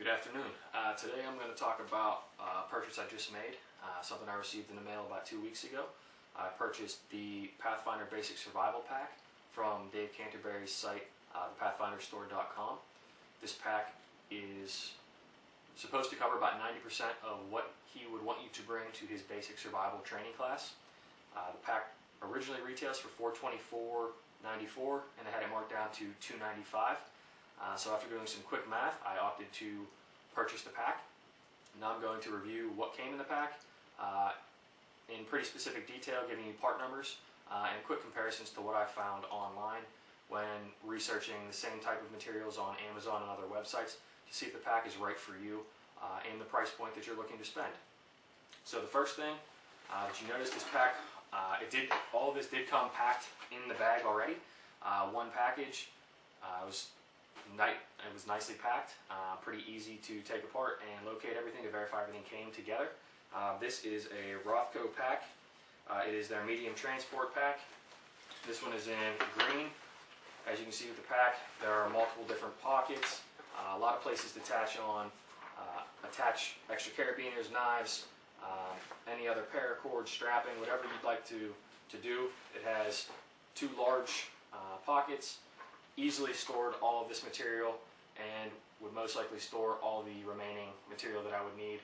Good afternoon. Today I'm going to talk about a purchase I just made, something I received in the mail about 2 weeks ago. I purchased the Pathfinder Basic Survival Pack from Dave Canterbury's site, thepathfinderstore.com. This pack is supposed to cover about 90% of what he would want you to bring to his basic survival training class. The pack originally retails for $424.94 and I had it marked down to $295. So after doing some quick math, I opted to purchase the pack. Now I'm going to review what came in the pack in pretty specific detail, giving you part numbers and quick comparisons to what I found online when researching the same type of materials on Amazon and other websites to see if the pack is right for you and the price point that you're looking to spend. So the first thing that you notice, this pack, all of this did come packed in the bag already. One package it was nicely packed, pretty easy to take apart and locate everything to verify everything came together. This is a Rothko pack. It is their medium transport pack. This one is in green. As you can see with the pack, there are multiple different pockets, a lot of places to attach extra carabiners, knives, any other paracord, strapping, whatever you'd like to do. It has two large pockets. Easily stored all of this material and would most likely store all the remaining material that I would need,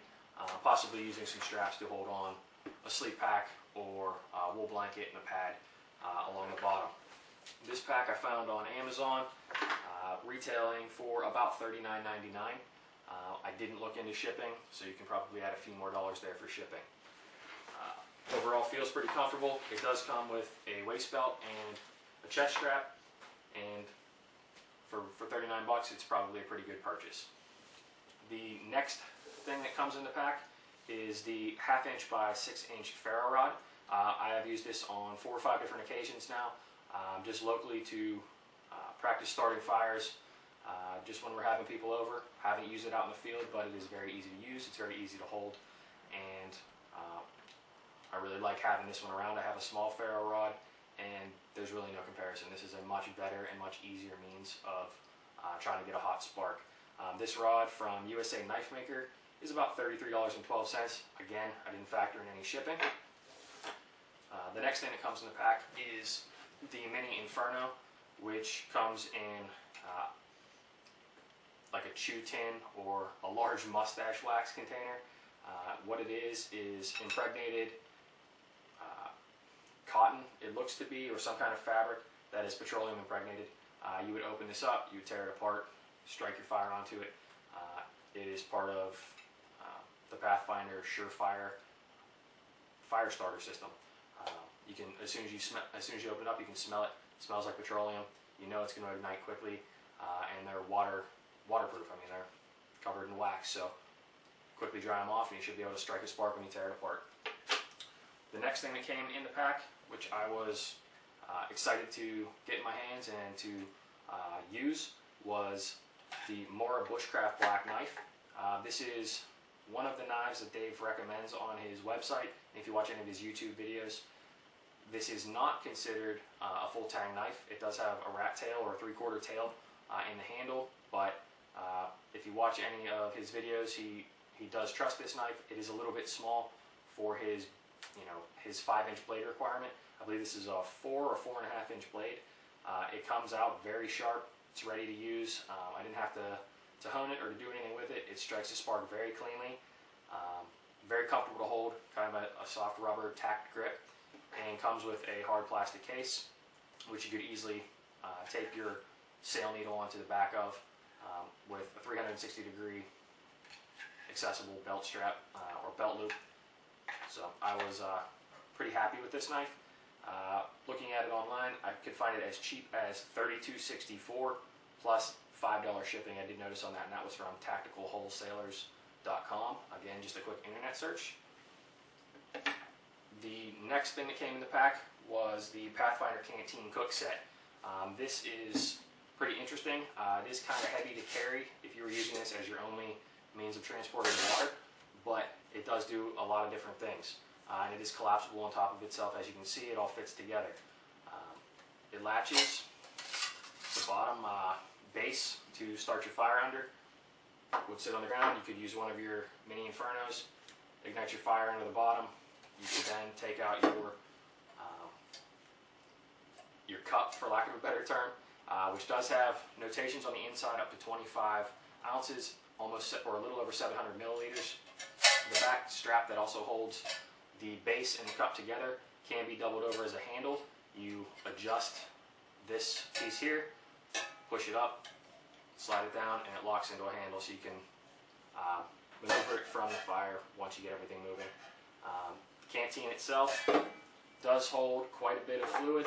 possibly using some straps to hold on a sleep pack or a wool blanket and a pad along the bottom. This pack I found on Amazon, retailing for about $39.99. I didn't look into shipping, so you can probably add a few more dollars there for shipping. Overall feels pretty comfortable. It does come with a waist belt and a chest strap, and for 39 bucks, it's probably a pretty good purchase. The next thing that comes in the pack is the 1/2 inch by 6 inch ferro rod. I have used this on 4 or 5 different occasions now, just locally to practice starting fires, just when we're having people over. I haven't used it out in the field, but it is very easy to use. It's very easy to hold, and I really like having this one around. I have a small ferro rod, and there's really no comparison. This is a much better and much easier means of trying to get a hot spark. This rod from USA Knife Maker is about $33.12. Again, I didn't factor in any shipping. The next thing that comes in the pack is the Mini Inferno, which comes in like a chew tin or a large mustache wax container. What it is impregnated cotton, it looks to be, or some kind of fabric that is petroleum impregnated. You would open this up, you would tear it apart, strike your fire onto it. It is part of the Pathfinder Surefire fire starter system. You can, as soon as you open it up, you can smell it. It smells like petroleum. You know it's going to ignite quickly, and they're waterproof. I mean, they're covered in wax, so quickly dry them off, and you should be able to strike a spark when you tear it apart. The next thing that came in the pack, which I was excited to get in my hands and to use, was the bushcraft black knife. This is one of the knives that Dave recommends on his website. If you watch any of his YouTube videos, this is not considered a full tang knife. It does have a rat tail or a 3/4 tail in the handle, but if you watch any of his videos, he does trust this knife. It is a little bit small for his 5-inch blade requirement. I believe this is a 4 or 4.5 inch blade. It comes out very sharp. It's ready to use. I didn't have to hone it or to do anything with it. It strikes a spark very cleanly. Very comfortable to hold, kind of a soft rubber tacked grip, and comes with a hard plastic case, which you could easily tape your sail needle onto the back of, with a 360-degree accessible belt strap or belt loop. So I was pretty happy with this knife. Looking at it online, I could find it as cheap as $32.64 plus $5 shipping. I did notice on that, and that was from tacticalwholesalers.com. Again, just a quick internet search. The next thing that came in the pack was the Pathfinder Canteen cook set. This is pretty interesting. It is kind of heavy to carry if you were using this as your only means of transporting water, but it does do a lot of different things. And it is collapsible on top of itself. As you can see, it all fits together. It latches the bottom base to start your fire under. would sit on the ground. You could use one of your mini infernos, ignite your fire under the bottom. You could then take out your cup, for lack of a better term, which does have notations on the inside up to 25 ounces, almost or a little over 700 milliliters. The back strap that also holds the base and the cup together can be doubled over as a handle. You adjust this piece here, push it up, slide it down, and it locks into a handle, so you can maneuver it from the fire once you get everything moving. The canteen itself does hold quite a bit of fluid.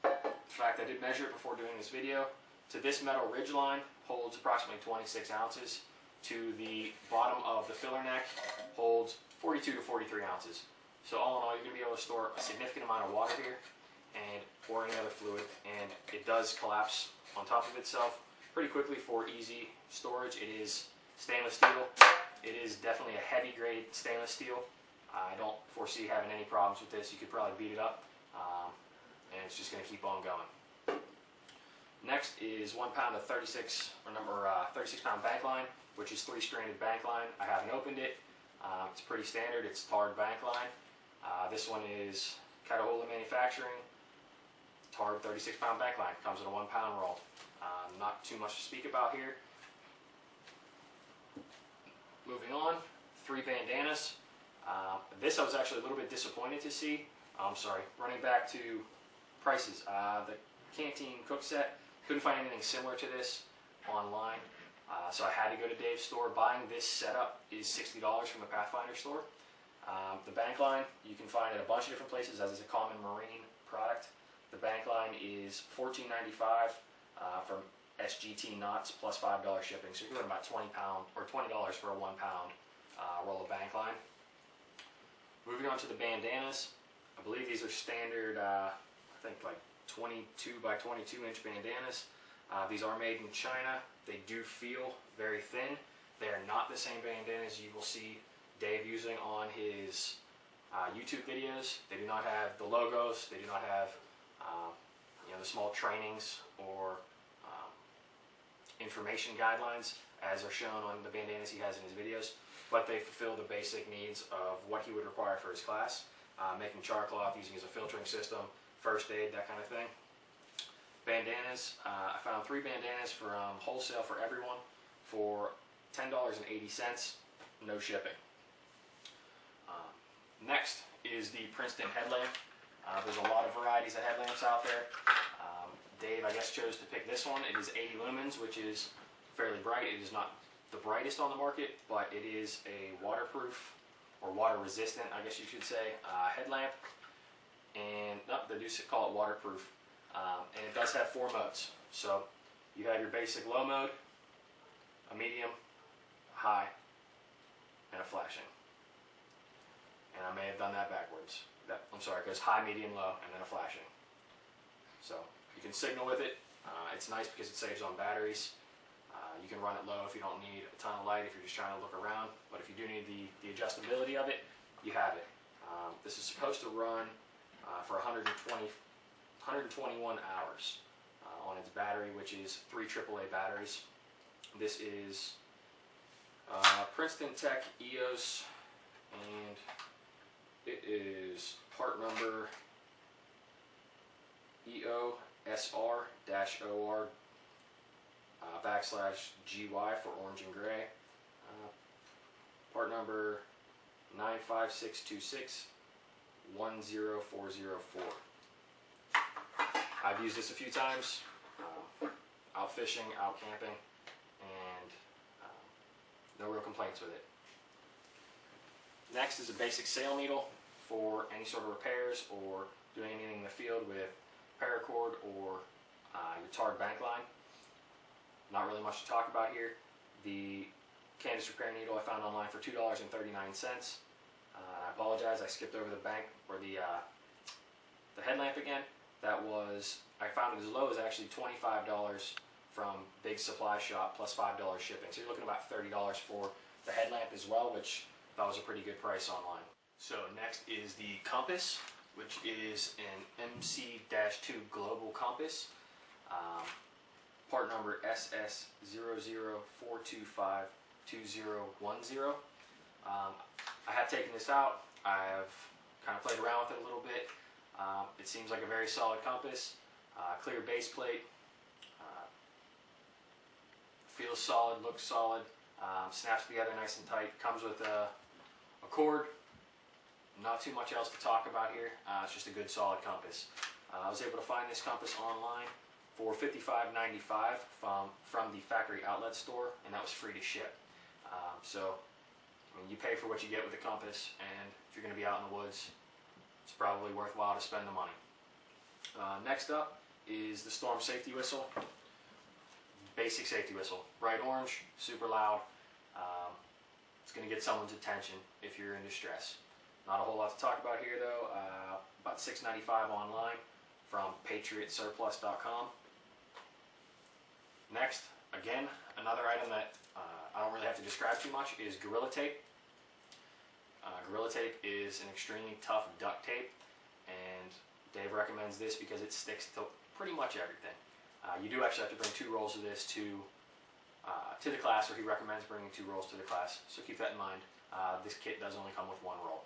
In fact, I did measure it before doing this video. To this metal ridge line holds approximately 26 ounces. To the bottom of the filler neck holds 42 to 43 ounces. So all in all, you're going to be able to store a significant amount of water here or any other fluid, and it does collapse on top of itself pretty quickly for easy storage. It is stainless steel. It is definitely a heavy grade stainless steel. I don't foresee having any problems with this. You could probably beat it up, and it's just going to keep on going. Next is 1 pound of 36 pound bank line, which is 3-stranded bank line. I haven't opened it. It's pretty standard. It's tarred bank line. This one is Catahoula Manufacturing. Tarred 36 pound bank line. Comes in a 1 pound roll. Not too much to speak about here. Moving on, 3 bandanas. This I was actually a little bit disappointed to see. Running back to prices. The Canteen cook set, couldn't find anything similar to this online. So I had to go to Dave's store. Buying this setup is $60 from the Pathfinder store. The bank line you can find at a bunch of different places, as is a common marine product. The bank line is $14.95 from SGT knots plus $5 shipping. So you're getting about $20 for a 1 pound roll of bank line. Moving on to the bandanas. I believe these are standard, I think like 22 by 22 inch bandanas. These are made in China. They do feel very thin. They are not the same bandanas you will see Dave using on his YouTube videos. They do not have the logos. They do not have the small trainings or information guidelines as are shown on the bandanas he has in his videos. But they fulfill the basic needs of what he would require for his class. Making char cloth, using as a filtering system, first aid, that kind of thing. Bandanas, I found 3 bandanas from Wholesale for Everyone for $10.80, no shipping. Next is the Princeton Headlamp. There's a lot of varieties of headlamps out there. Dave, I guess, chose to pick this one. It is 80 lumens, which is fairly bright. It is not the brightest on the market, but it is a waterproof or water resistant, I guess you should say, headlamp. And they do call it waterproof. And it does have 4 modes. So you have your basic low mode, a medium, high, and a flashing. And I may have done that backwards. I'm sorry, it goes high, medium, low, and then a flashing. So you can signal with it. It's nice because it saves on batteries. You can run it low if you don't need a ton of light, if you're just trying to look around. But if you do need the adjustability of it, you have it. This is supposed to run for 121 hours on its battery, which is 3 AAA batteries. This is Princeton Tech EOS, and it is part number EOSR-OR /GY for orange and gray. Part number 95626-10404. I've used this a few times, out fishing, out camping, and no real complaints with it. Next is a basic sail needle for any sort of repairs or doing anything in the field with paracord or your tarred bank line. Not really much to talk about here. The Canvas repair needle I found online for $2.39. I apologize, I skipped over the bank or the headlamp again. I found it as low as actually $25 from Big Supply Shop plus $5 shipping. So you're looking at about $30 for the headlamp as well, which I thought was a pretty good price online. So next is the compass, which is an MC-2 global compass. part number SS004252010. I have taken this out. I've kind of played around with it a little bit. It seems like a very solid compass. Clear base plate. Feels solid, looks solid. Snaps together nice and tight. Comes with a cord. Not too much else to talk about here. It's just a good solid compass. I was able to find this compass online for $55.95 from the factory outlet store, and that was free to ship. So I mean, you pay for what you get with the compass, and if you're going to be out in the woods, it's probably worthwhile to spend the money. Next up is the Storm Safety Whistle. Basic safety whistle. Bright orange, super loud. It's going to get someone's attention if you're in distress. Not a whole lot to talk about here though. About $6.95 online from patriotsurplus.com. Next, again, another item that I don't really have to describe too much is Gorilla Tape. Gorilla Tape is an extremely tough duct tape, and Dave recommends this because it sticks to pretty much everything. You do actually have to bring 2 rolls of this to the class, or he recommends bringing 2 rolls to the class, so keep that in mind. This kit does only come with 1 roll.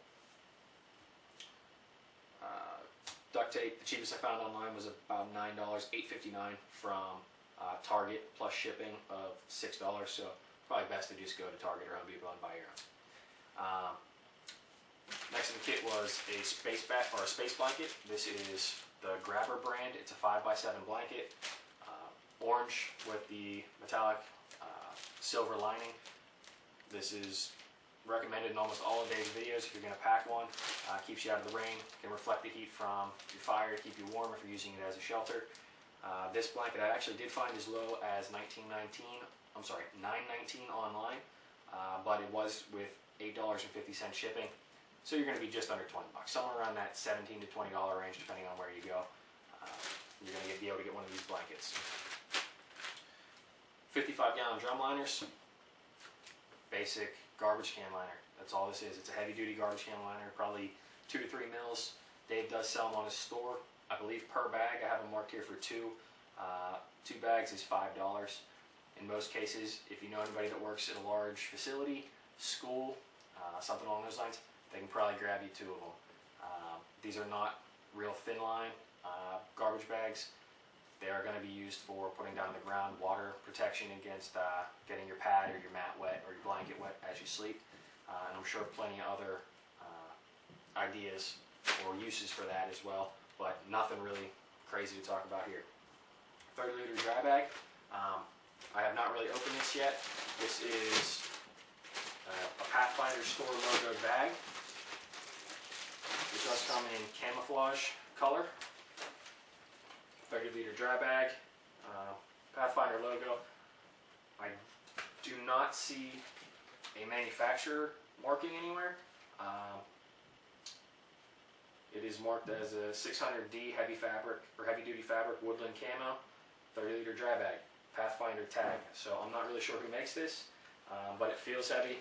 Duct tape, the cheapest I found online was about $9, $8.59 from Target, plus shipping of $6, so probably best to just go to Target or Home Depot and buy your own. Next in the kit was a space blanket. This is the Grabber brand. It's a 5x7 blanket, orange with the metallic silver lining. This is recommended in almost all of Dave's videos if you're going to pack one. Keeps you out of the rain, can reflect the heat from your fire to keep you warm if you're using it as a shelter. This blanket I actually did find as low as $9.19 online, but it was with $8.50 shipping, so you're going to be just under 20 bucks, somewhere around that $17 to $20 range depending on where you go. You're going to be able to get one of these blankets. 55-gallon drum liners, basic garbage can liner. That's all this is. It's a heavy-duty garbage can liner, probably 2 to 3 mils. Dave does sell them on his store. I believe per bag. I have them marked here for 2. 2 bags is $5. In most cases, if you know anybody that works at a large facility, school, something along those lines, they can probably grab you 2 of them. These are not real thin line garbage bags. They are going to be used for putting down the ground, water protection against getting your pad or your mat wet or your blanket wet as you sleep. And I'm sure plenty of other ideas or uses for that as well, but nothing really crazy to talk about here. 30-liter dry bag. I have not really opened this yet. This is a Pathfinder store logo bag. It does come in camouflage color. 30-liter dry bag, Pathfinder logo. I do not see a manufacturer marking anywhere. It is marked as a 600D heavy duty fabric woodland camo, 30-liter dry bag, Pathfinder tag. So I'm not really sure who makes this, but it feels heavy.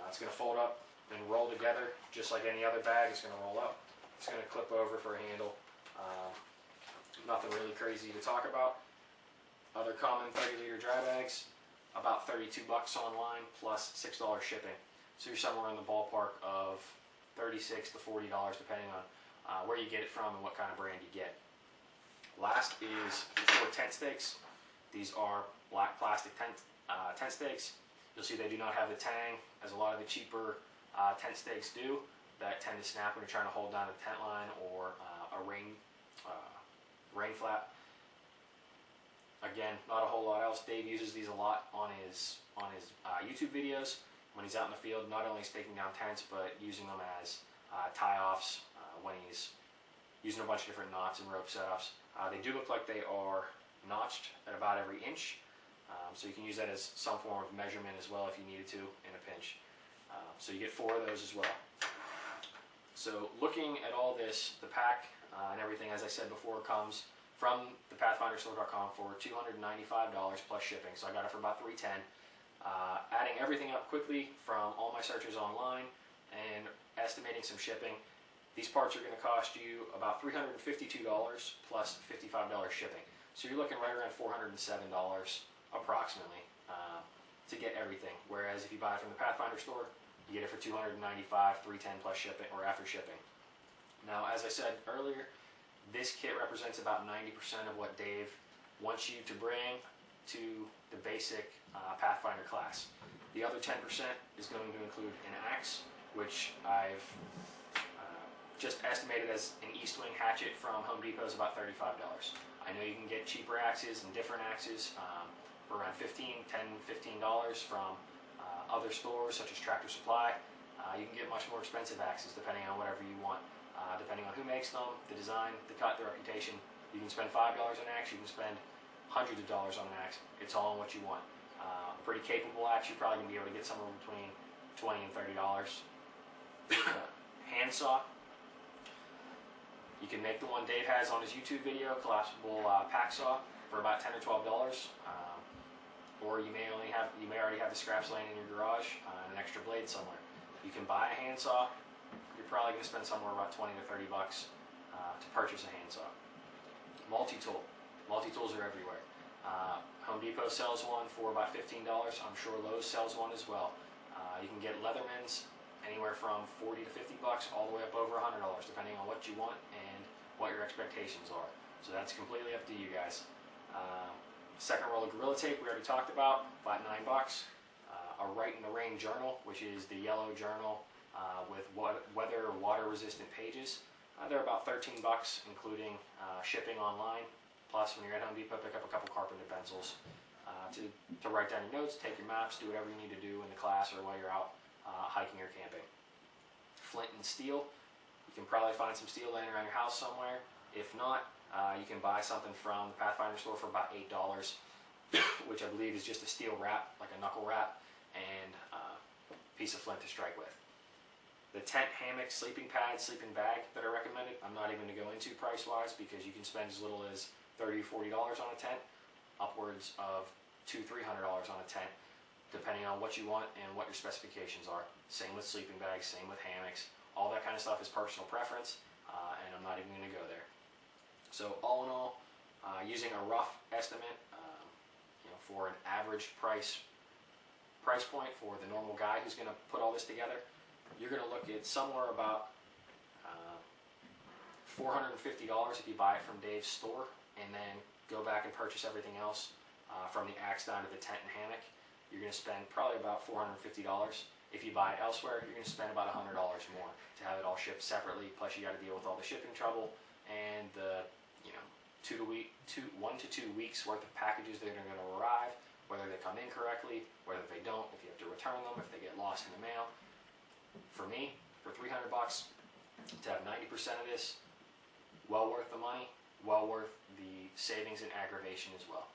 It's going to fold up and roll together just like any other bag. It's going to roll up. It's going to clip over for a handle. Nothing really crazy to talk about. Other common 30-liter dry bags, about 32 bucks online plus $6 shipping. So you're somewhere in the ballpark of $36 to $40 depending on where you get it from and what kind of brand you get. Last is 4 tent stakes. These are black plastic tent stakes. You'll see they do not have the tang as a lot of the cheaper tent stakes do that tend to snap when you're trying to hold down a tent line or a rain flap. Again, not a whole lot else. Dave uses these a lot on his YouTube videos when he's out in the field, not only staking down tents, but using them as tie-offs when he's using a bunch of different knots and rope setups. They do look like they are notched at about every inch, so you can use that as some form of measurement as well if you needed to in a pinch. So you get 4 of those as well. So looking at all this, the pack and everything, as I said before, comes from the PathfinderStore.com for $295 plus shipping. So I got it for about $310. Adding everything up quickly from all my searches online and estimating some shipping, these parts are going to cost you about $352 plus $55 shipping. So you're looking right around $407 approximately to get everything. Whereas if you buy it from the Pathfinder store, you get it for $295, $310 plus shipping or after shipping. Now, as I said earlier, this kit represents about 90% of what Dave wants you to bring to the basic Pathfinder class. The other 10% is going to include an axe, which I've just estimated as an East Wing hatchet from Home Depot is about $35. I know you can get cheaper axes and different axes for around $15 from other stores such as Tractor Supply. You can get much more expensive axes depending on whatever you want. Depending on who makes them, the design, the cut, the reputation. You can spend $5 on an axe, you can spend hundreds of dollars on an axe. It's all on what you want. A pretty capable axe, you're probably going to be able to get somewhere between $20 and $30. Hand saw. You can make the one Dave has on his YouTube video, collapsible pack saw, for about $10 or $12. Or you may already have the scraps laying in your garage and an extra blade somewhere. You can buy a hand saw. You're probably going to spend somewhere about $20 to $30 to purchase a hand saw. Multi-tool. Multi-tools are everywhere. Home Depot sells one for about $15. I'm sure Lowe's sells one as well. You can get Leatherman's anywhere from $40 to $50 all the way up over $100 depending on what you want and what your expectations are. So that's completely up to you guys. Second roll of Gorilla Tape we already talked about, about $9. A Write in the Rain journal, which is the yellow journal with weather or water resistant pages. They're about $13, including shipping online. Plus, when you're at Home Depot, pick up a couple carpenter pencils to write down your notes, take your maps, do whatever you need to do in the class or while you're out hiking or camping. Flint and steel. You can probably find some steel laying around your house somewhere. If not, you can buy something from the Pathfinder store for about $8, which I believe is just a steel wrap, like a knuckle wrap, and a piece of flint to strike with. The tent, hammock, sleeping pad, sleeping bag that are recommended, I'm not even going to go into price-wise because you can spend as little as $30 or $40 on a tent, upwards of $200 to $300 on a tent, depending on what you want and what your specifications are. Same with sleeping bags, same with hammocks. All that kind of stuff is personal preference, and I'm not even going to go there. So all in all, using a rough estimate, for an average price point for the normal guy who's going to put all this together, you're going to look at somewhere about $450 if you buy it from Dave's store, and then go back and purchase everything else from the axe down to the tent and hammock. You're going to spend probably about $450. If you buy it elsewhere, you're going to spend about $100 more to have it all shipped separately. Plus, you got to deal with all the shipping trouble and the 1 to 2 weeks worth of packages that are going to arrive, whether they come in correctly, whether they don't, if you have to return them, if they get lost in the mail. For me, for $300 to have 90% of this, well worth the money, well worth the savings and aggravation as well.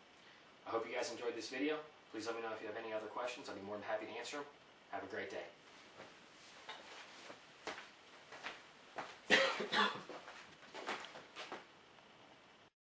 I hope you guys enjoyed this video. Please let me know if you have any other questions. I'd be more than happy to answer them. Have a great day.